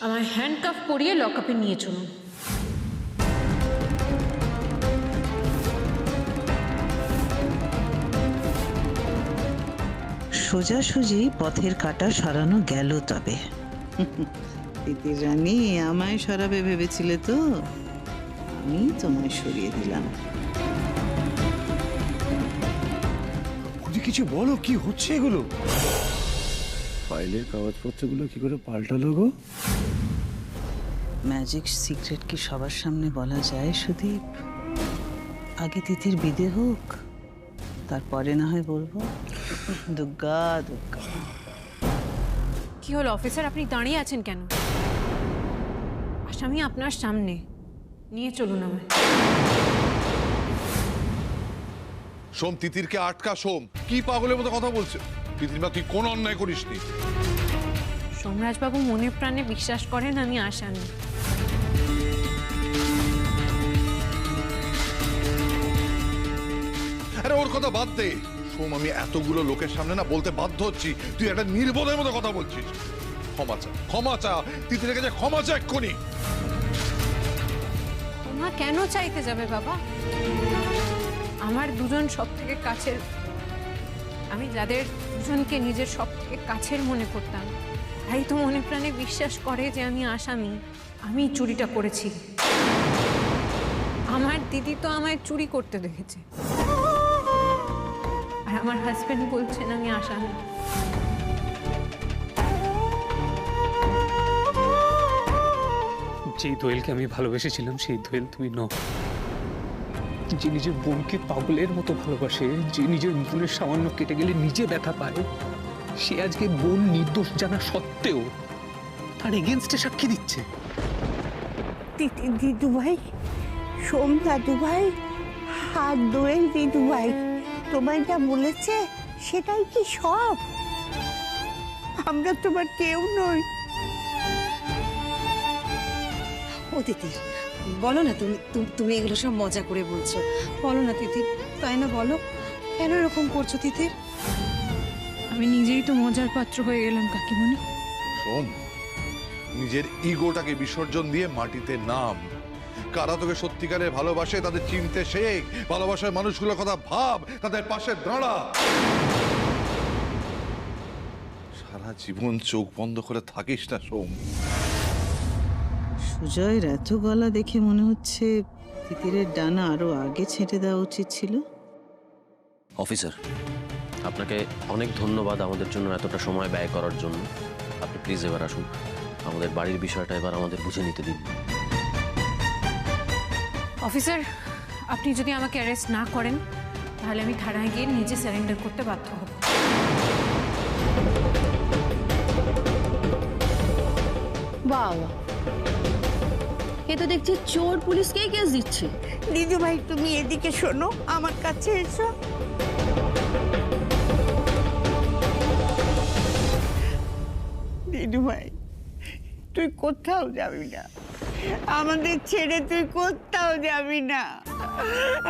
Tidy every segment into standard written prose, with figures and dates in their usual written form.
আমায় হ্যান্ডকাফ পরিয়ে লকআপে নিয়ে চলুন। সোজাসুজি পথের কাঁটা সরানো গেল। তবে তিতির রানী আমায় সরাবে ভেবেছিলে তো, আমি তোমায় সরিয়ে দিলাম। কিছু বলো, কি হচ্ছে এগুলো? ফাইলের কাগজপত্রগুলো কি করে পাল্টালো গো? ম্যাজিক সিক্রেট কি সবার সামনে বলা যায় সুদীপ? আগে তিথির বিদে হোক, তারপরে না হয় বলবো। দুর্গা দুর্গা। কি হলো অফিসার, আপনি দাঁড়িয়ে আছেন কেন? আসামি আপনার সামনে, নিয়ে চলুন আমায়। সোম, তিতিরকে আটকা। সোম, কি পাগলের মতো কথা বলছে? তিতির মা, তুই কোন অন্যায় করিসনি। সোমরাজবাবু মনে প্রাণে বিশ্বাস করেন আমি আসামি। আরে ওর কথা বাদ দে সোম, আমি এতগুলো লোকের সামনে না বলতে বাধ্য হচ্ছি, তুই একটা নির্বোধের মতো কথা বলছিস। ক্ষমা চা, ক্ষমা চা, তিতিরের কাছে ক্ষমা চা এক্ষুনি। ক্ষমা কেন চাইতে যাবে বাবা? আমার দুজন সব থেকে কাছের, আমি যাদের দুজনকে নিজের সব থেকে কাছের মনে করতাম, তাই তো মনে প্রাণে বিশ্বাস করে যে আমি আসামি, আমি চুরিটা করেছি। আমার দিদি তো আমায় চুরি করতে দেখেছে, আর আমার হাজবেন্ড বলছেন আমি আসামি। যেই দোয়েলকে আমি ভালোবেসেছিলাম সেই দোয়েল তুমি নও। যে নিজের বোনকে পাগলের মতো ভালোবাসে, যে নিজের বোনের সামান্য কেটে গেলে নিজে ব্যথা পায়, সে আজকে বোন নির্দোষ জানা সত্ত্বেও তার এগেনস্টে সাক্ষী দিচ্ছে। তিতির দিদু ভাই, সোম দাদু ভাই, হাত দোয়েল দিদু ভাই, তোমায় যা বলেছে সেটাই কি সব? আমরা তোমার কেউ নই। ও তিতির, বলো না, তুমি তুমি এগুলো সব মজা করে বলছো। বলো না তিতির, তাই না? বলো কেন এরকম করছো তিতির? আমি নিজেই তো মজার পাত্র হয়ে গেলাম কাকিমণি। সোম, নিজের ইগোটাকে বিসর্জন দিয়ে মাটিতে নাম। কারা তোকে সত্যিকারে ভালোবাসে তাদের চিনতে শেখ, ভালোবাসার মানুষগুলোর কথা ভাব, তাদের পাশে দাঁড়া। সারা জীবন চোখ বন্ধ করে থাকিস না সোম। সুজয়ের এত গলা দেখে মনে হচ্ছে তিতিরের ডানা আরো আগে ছেঁটে দেওয়া উচিত ছিল। অফিসার, আপনাকে অনেক ধন্যবাদ আমাদের জন্য এতটা সময় ব্যয় করার জন্য। আপনি প্লিজ এবার আসুন, আমাদের বাড়ির বিষয়টা এবার আমাদের বুঝে নিতে দিন। অফিসার, আপনি যদি আমাকে অ্যারেস্ট না করেন তাহলে আমি থানায় গিয়ে নিজে সারেন্ডার করতে বাধ্য হব। বাবা, এ তো দেখছি চোর পুলিশকেই কেস দিচ্ছে। দিদু ভাই, তুমি এদিকে শোনো, আমার কাছে এসো। দিদু ভাই, তুই কোথাও যাবি না, আমাদের ছেড়ে তুই কোথাও যাবি না।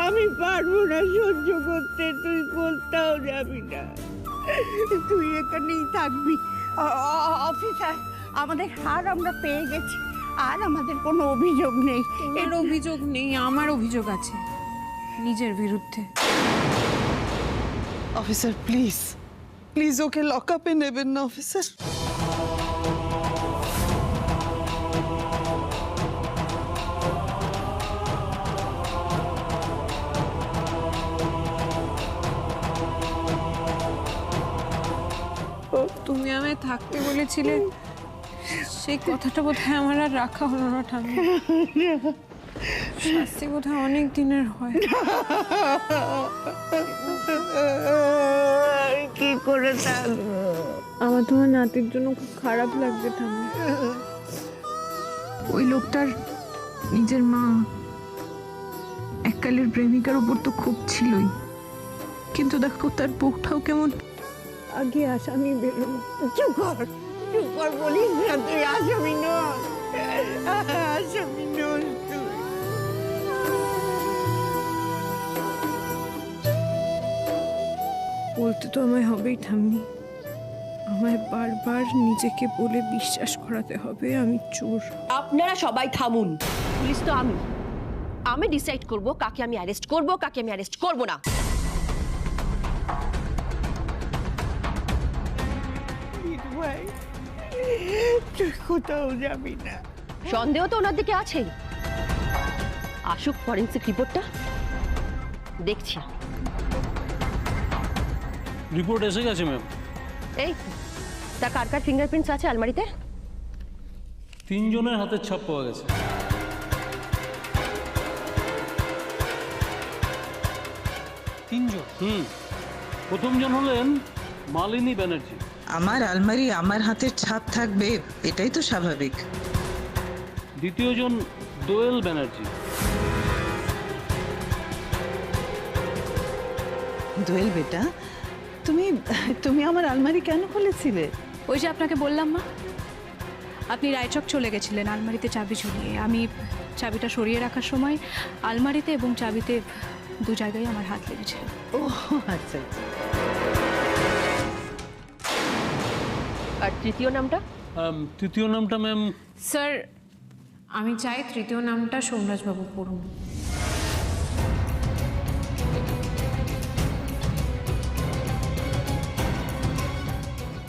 আমি পারবো না সহ্য করতে, তুই কোথাও যাবি না, তুই এখানেই থাকবি। অফিসার, আমাদের হার আমরা পেয়ে গেছি, আর আমাদের কোনো অভিযোগ নেই। এর অভিযোগ নেই, আমার অভিযোগ আছে নিজের বিরুদ্ধে। অফিসার প্লিজ, প্লিজ ওকে লকআপে নেবেন না অফিসার। তুমি আমায় থাকতে বলেছিলে, সেই কথাটা বোধহয় আমার আর রাখা হলো না ঠাম্মি। শাস্তি বোধহয় অনেক দিনের হয়। কি করে থাকবো? আমার তোমার নাতির জন্য খুব খারাপ লাগবে ঠাম্মি। ওই লোকটার নিজের মা, এককালের প্রেমিকার উপর তো খুব ছিলই, কিন্তু দেখো তার বউটাও কেমন আগে আসামি বেরোলো। চুপ কর, চুপ কর, বলিস না তুই আসামি নস, আসামি নস তুই। বলতে তো আমায় হবেই ঠাম্মি, আমার আমায় বারবার নিজেকে বলে বিশ্বাস করাতে হবে আমি চোর। আপনারা সবাই থামুন। পুলিশ তো আমি ডিসাইড করব কাকে আমি অ্যারেস্ট করব, কাকে আমি অ্যারেস্ট করব না। ভাই তুই কোথাও যাবি না। সন্দেহ তো ওনার দিকে আছেই। আসুক ফরেন্সিক রিপোর্টটা, দেখছি। রিপোর্ট এসে গেছে ম্যাম। এই তা কার কার ফিঙ্গারপ্রিন্টস আছে আলমারিতে? 3 জনের হাতের ছাপ পাওয়া গেছে। 3 জন? প্রথম জন হলেন মালিনী ব্যানার্জি। আমার আলমারি আমার হাতের ছাপ থাকবে, এটাই তো স্বাভাবিক। দ্বিতীয় জন দোয়েল ব্যানার্জি। দোয়েল বেটা, তুমি তুমি আমার আলমারি কেন খুলেছিলে? ওই যে আপনাকে বললাম মা, আপনি রায়চক চলে গেছিলেন আলমারিতে চাবি ঝুলিয়ে। আমি চাবিটা সরিয়ে রাখার সময় আলমারিতে এবং চাবিতে 2 জায়গায় আমার হাত লেগেছে। ও আচ্ছা আচ্ছা। আর তৃতীয় নামটা? তৃতীয় নামটা ম্যাম, স্যার আমি চাই তৃতীয় নামটা সোমরাজবাবু পড়ুন।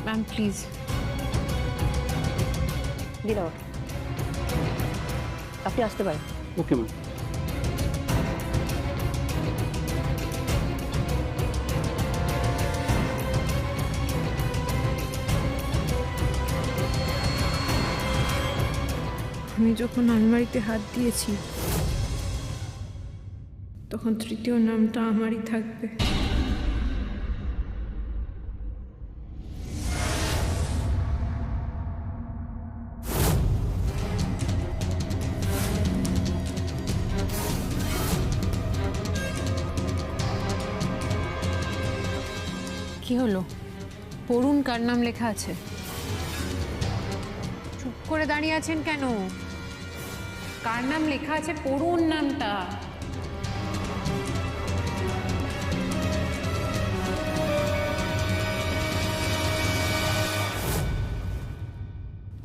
Ma'am please. দিলাম, আপনি আসতে পারেন। Okay ma'am. আমি যখন আলমারিতে হাত দিয়েছি তখন তৃতীয় নামটা আমারই থাকবে। কি হলো? পড়ুন কার নাম লেখা আছে। চুপ করে দাঁড়িয়ে আছেন কেন? কার নাম লেখা আছে পড়ুন নামটা।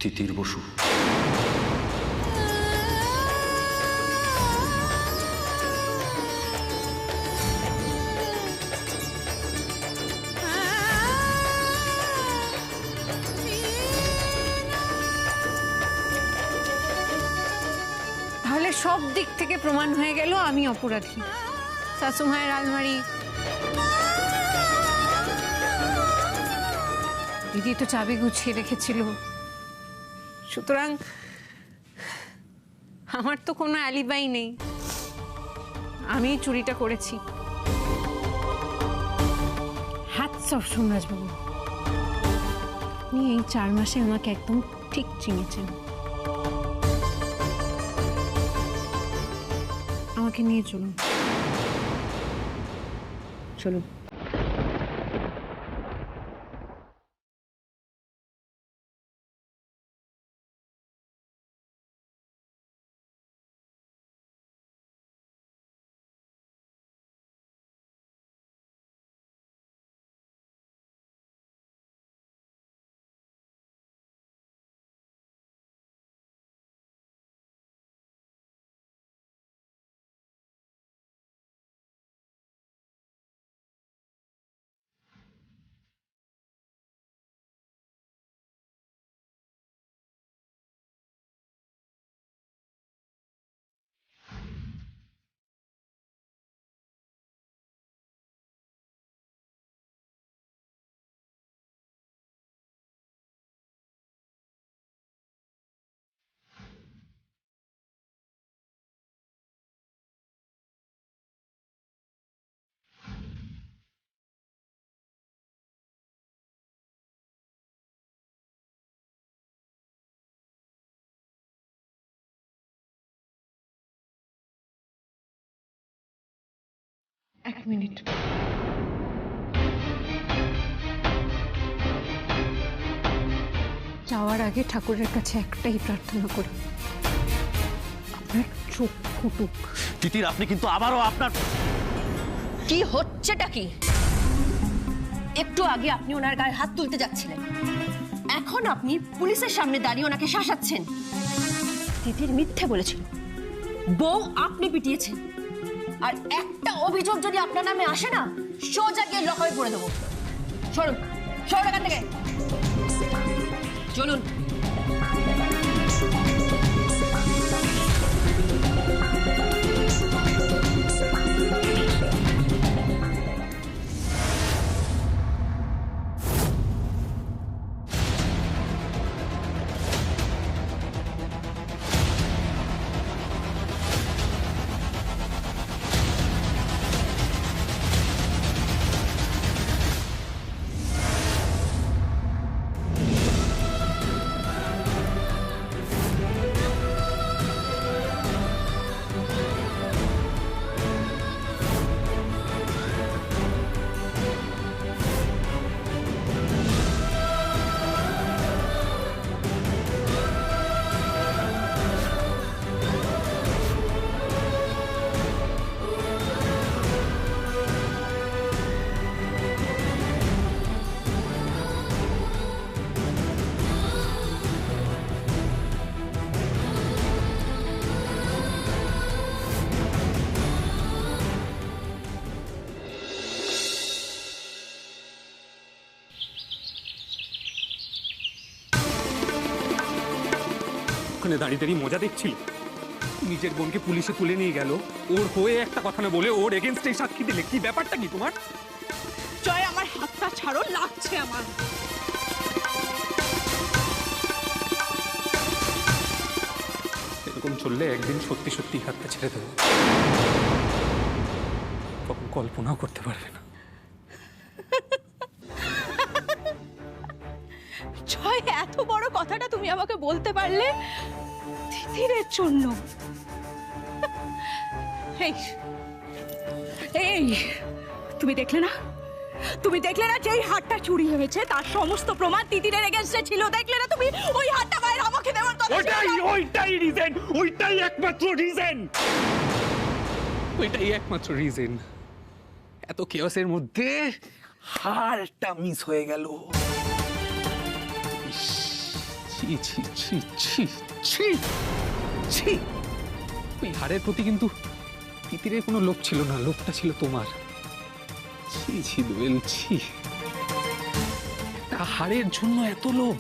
তিতির বসু। তাহলে সব দিক থেকে প্রমাণ হয়ে গেল আমি অপরাধী। শাশুমায়ের আলমারি, দিদি তো চাবি গুছিয়ে রেখেছিল, সুতরাং আমার তো কোনো অ্যালিবাই নেই। আমি চুরিটা করেছি। হ্যাটস অফ সোমরাজবাবু, আপনি এই 4 মাসে আমাকে একদম ঠিক চিনেছেন। আমাকে নিয়ে চলুন। চলুন। এক মিনিট। যাওয়ার আগে ঠাকুরের কাছে একটাই প্রার্থনা করি, আপনার চোখ ফুটুক। তিতির, আপনি কিন্তু আবারও আপনার কি হচ্ছেটা কি? একটু আগে আপনি ওনার গায়ে হাত তুলতে যাচ্ছিলেন, এখন আপনি পুলিশের সামনে দাঁড়িয়ে ওনাকে শাসাচ্ছেন। তিতির মিথ্যে বলেছিল, বউ আপনি পিটিয়েছেন। আর একটা অভিযোগ যদি আপনার নামে আসে না, সোজা গিয়ে লকাপে পড়ে দেবো। সরুন, সরুন এখান থেকে, চলুন। ওখানে দাঁড়িয়ে দাঁড়িয়ে মজা দেখছিল। নিজের বোনকে পুলিশে তুলে নিয়ে গেল, ওর হয়ে একটা কথা না বলে ওর এগেনস্টে সাক্ষী দিলে। কি ব্যাপারটা কি তোমার? জয়, আমার হাতটা ছাড়ো, লাগছে আমার। এরকম চললে একদিন সত্যি সত্যি হাতটা ছেড়ে দেবো। কখন কল্পনাও করতে পারবে না। জয়, এত বড় কথাটা তুমি আমাকে বলতে পারলে তিতিরের জন্য। এই এই তুমি দেখলে না, তুমি দেখলে না যেই হাতটা চুরি হয়েছে তার সমস্ত প্রমাণ তিতিরের এগেইনস্টে ছিল। দেখলে না তুমি ওই হাতটা বাইরে আমাকে দেওয়ার কথা? ওইটাই রিজন, ওইটাই একমাত্র রিজন, ওইটাই একমাত্র রিজন। এত কেওসের মধ্যে হারটা মিস হয়ে গেল। ছি ছি ছি ছি ছি ছি। ওই হারের প্রতি কিন্তু তিতিরের কোনো লোভ ছিল না, লোভটা ছিল তোমার। ছি ছি দোয়েল, ছি। একটা হারের জন্য এত লোভ।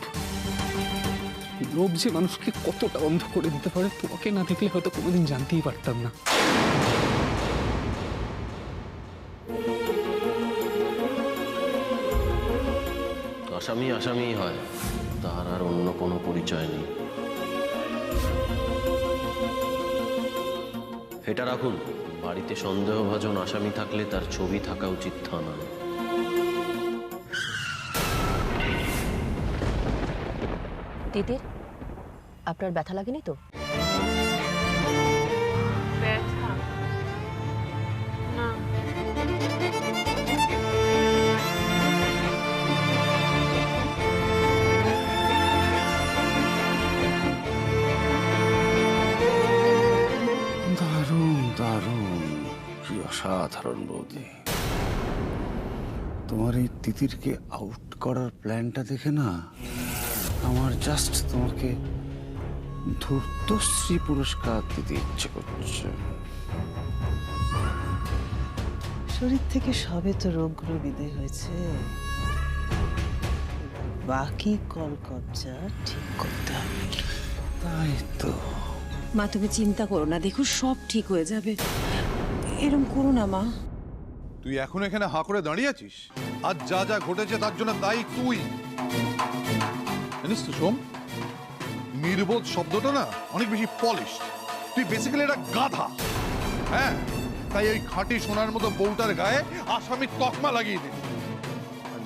লোভ যে মানুষকে কতটা অন্ধ করে দিতে পারে, তোমাকে না দেখলে হয়তো কোনোদিন জানতেই পারতাম না। আসামি আসামিই হয়, তার আর অন্য কোনো পরিচয় নেই। এটা রাখুন, বাড়িতে সন্দেহভাজন আসামি থাকলে তার ছবি থাকা উচিত থানায়। তিতির, আপনার ব্যথা লাগেনি তো? ব্যথা না। দারুণ দারুণ, কি অসাধারণ বৌদি। তোমার এই তিতিরকে আউট করার প্ল্যানটা দেখে না আমার জাস্ট তোমাকে ধূর্তশ্রী পুরস্কার দিতে ইচ্ছে করছে। শরীর থেকে সবে তো রোগগুলো বিদায় হয়েছে, বাকি কলকবজা ঠিক করতে হবে। তাই তো। মা তুমি চিন্তা করো না, দেখো সব ঠিক হয়ে যাবে। এরকম করো না মা। তুই এখন এখানে হাঁ করে দাঁড়িয়ে আছিস? আজ যা যা ঘটেছে তার জন্য দায়ী তুই। জানিস তো সোম, নির্বোধ শব্দটা না অনেক বেশি পলিশ। তুই বেসিক্যালি একটা গাধা। হ্যাঁ, তাই ওই খাঁটি সোনার মতো বউটার গায়ে আসামির তকমা লাগিয়ে দিল। আর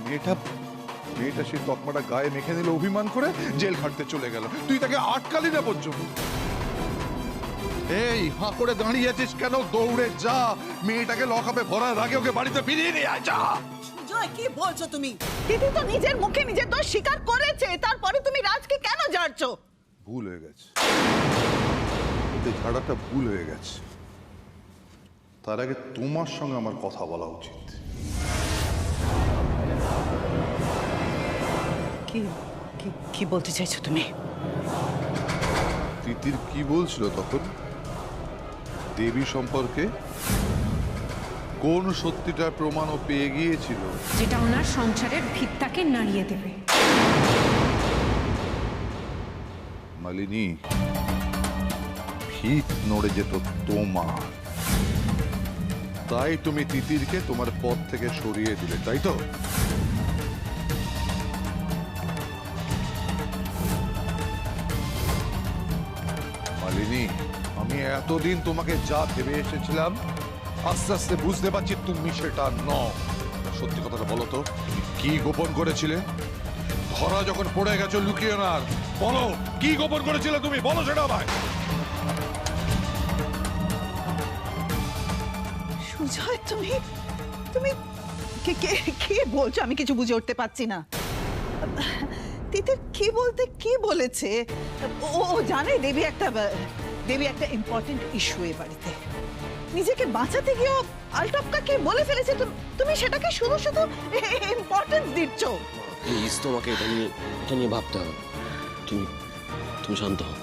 মেয়েটা সেই তকমাটা গায়ে মেখে নিল অভিমান করে, জেল খাটতে চলে গেল। তুই তাকে আটকালি না পর্যন্ত। এই হাঁ করে দাঁড়িয়ে আছিস কেন? দৌড়ে যা, মেয়েটাকে লকআপে ভরার আগে ওকে বাড়িতে ফিরিয়ে নিয়ে আয়, যা। জয়, কি বলছো তুমি? দিদি তো নিজের মুখে নিজের দোষ স্বীকার করেছে, তারপরে তুমি রাজকে কেন ঝাড়ছো? ভুল হয়ে গেছে, ওতে ঝাড়াটা ভুল হয়ে গেছে। তার আগে তোমার সঙ্গে আমার কথা বলা উচিত। কি কি বলতে চাইছো তুমি? তিতির কি বলছিল তখন দেবী সম্পর্কে? কোন সত্যিটার প্রমাণও পেয়ে গিয়েছিল যেটা ওনার সংসারের ভিতটাকে নাড়িয়ে দেবে। মালিনী, ভিত নড়ে যেত তোমার, তাই তুমি তিতিরকে তোমার পদ থেকে সরিয়ে দিলে, তাই তো? মালিনী, আমি এতদিন তোমাকে যা ভেবে এসেছিলাম আস্তে আস্তে বুঝতে পারছি তুমি সেটা নও। সত্যি কথাটা বলো তো, তুমি কি গোপন করেছিলে? ধরা যখন পড়ে গেছো লুকিয়ে না, বলো কি গোপন করেছিলে তুমি, বলো সেটা আমায়। সুজয়, তুমি তুমি কি বলছো? আমি কিছু বুঝে উঠতে পারছি না। তিতির কি বলতে কি বলেছে? ও জানে দেবী একটা ইম্পর্টেন্ট ইস্যু এ বাড়িতে। নিজেকে বাঁচাতে গিয়েও আলটপকা কি বলে ফেলেছে, তুমি সেটাকে শুধু শুধু ইম্পর্টেন্স দিচ্ছ। প্লিজ, তোমাকে এটা নিয়ে ভাবতে হবে। তুমি শান্ত হও।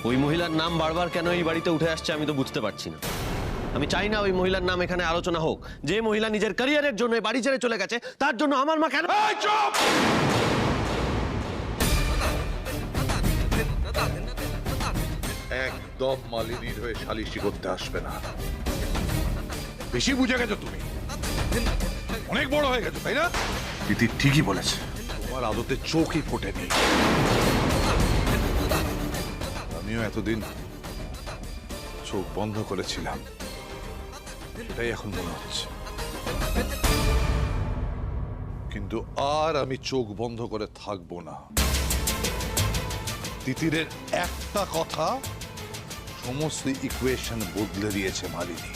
ওই মহিলার নাম বারবার কেন এই বাড়িতে উঠে আসছে আমি তো বুঝতে পারছি না। আমি চাই না ওই মহিলার নাম এখানে আলোচনা হোক। যে মহিলা নিজের ক্যারিয়ারের জন্য বাড়ি ছেড়ে চলে গেছে, তার জন্য আমার মা কেন? একদম মালিনীর হয়ে সালিশি করতে আসবে না। বেশি বুঝে গেছো তুমি, অনেক বড় হয়ে গেছো, তাই না? তিতির ঠিকই বলেছে, তোমার আদতে চোখই ফোটেনি। আমিও এতদিন চোখ বন্ধ করেছিলাম, সেটাই এখন মনে হচ্ছে। কিন্তু আর আমি চোখ বন্ধ করে থাকবো না। তিতিরের একটা কথা সমস্ত ইকুয়েশন বদলে দিয়েছে মালিনী,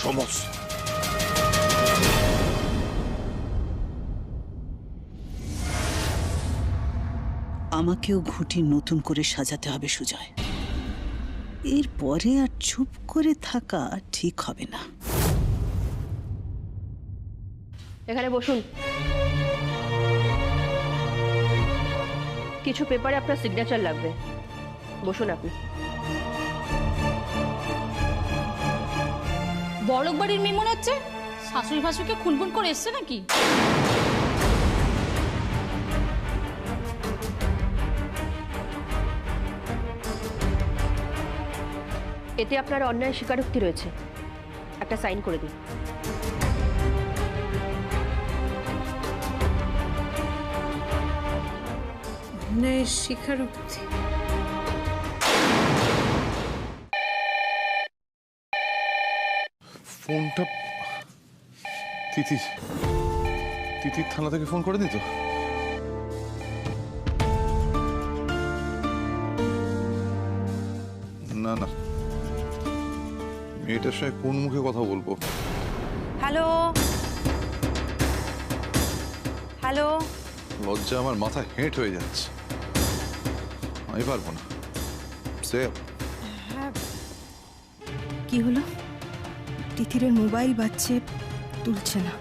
সমস্ত। আমাকেও ঘুঁটি নতুন করে সাজাতে হবে সুজয়। এরপরে আর চুপ করে থাকা ঠিক হবে না। এখানে বসুন। কিছু পেপারে আপনার সিগনেচার লাগবে, বসুন আপনি। বড়লোক বাড়ির মেয়ে মনে হচ্ছে, শাশুড়ি ফাশুড়িকে খুনখুন করে এসছে নাকি? এতে আপনার অন্যায় স্বীকারোক্তি রয়েছে, একটা সাইন করে দিন। অন্যায় স্বীকারোক্তি? ফোনটা তিতির থানা থেকে ফোন করে দিত। না না, মেয়েটার সঙ্গে কোন মুখে কথা বলবো? হ্যালো হ্যালো, লজ্জা আমার মাথা হেঁট হয়ে যাচ্ছে, আমি পারবো না। কি হলো? তিতিরের মোবাইল বাজছে, তুলছে না।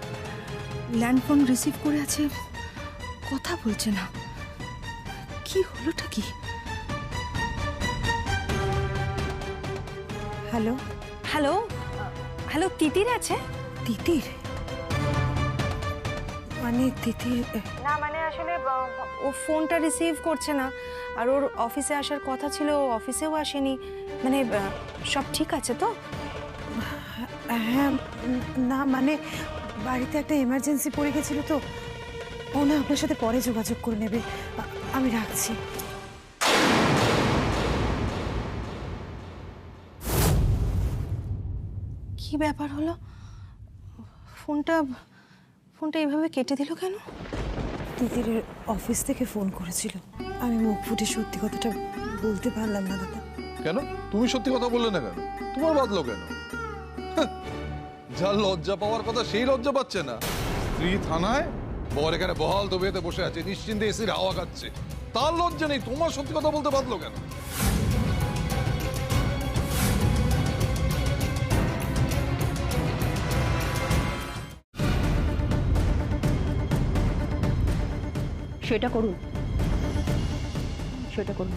ল্যান্ডফোন রিসিভ করে আছে, কথা বলছে না। কি হলোটা কি? হ্যালো হ্যালো হ্যালো, তিতির আছে? তিতির? মানে তিতির না, মানে আসলে ও ফোনটা রিসিভ করছে না, আর ওর অফিসে আসার কথা ছিল, ও অফিসেও আসেনি। মানে সব ঠিক আছে তো? হ্যাঁ, না মানে বাড়িতে একটা এমার্জেন্সি পড়ে গেছিল তো। ও না আপনার সাথে পরে যোগাযোগ করে নেবে, আমি রাখছি। কি ব্যাপার হলো? ফোনটা এভাবে কেটে দিল কেন? তিতিরের অফিস থেকে ফোন করেছিল, আমি মুখ ফুটে সত্যি কথাটা বলতে পারলাম না দাদা। কেন তুমি সত্যি কথা বললে না কেন? তোমার বাদলো কেন? যার লজ্জা পাওয়ার কথা সেই লজ্জা পাচ্ছে না। স্ত্রী থানায়, বর এখানে বহাল তবিয়তে বসে আছে, নিশ্চিন্তে এসির হাওয়া খাচ্ছে, তার লজ্জা নেই। তোমার সত্যি কথা বলতে বাদলো কেন? সেটা করুন, সেটা করুন।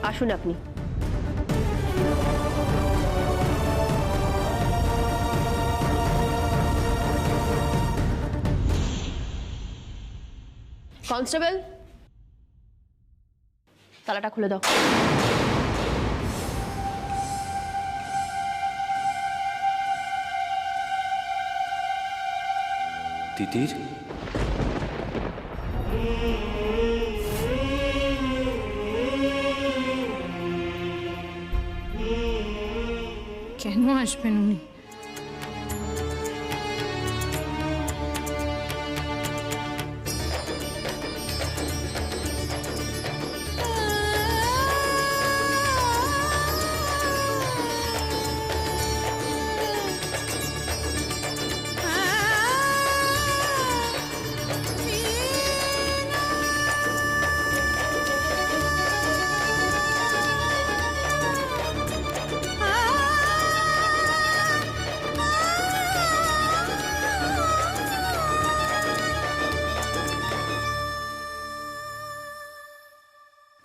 আসুন আপনি। কনস্টেবল, তালাটা খুলে দাও। তিতির, কেন আসবেন উনি?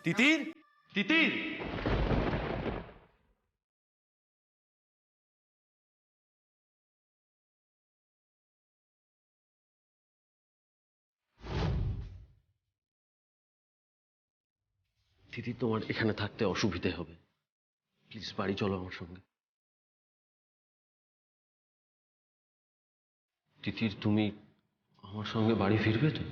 তিতির, তিতির। তিতির, তোমার এখানে থাকতে অসুবিধে হবে, প্লিজ বাড়ি চলো আমার সঙ্গে। তিতির, তুমি আমার সঙ্গে বাড়ি ফিরবে তো?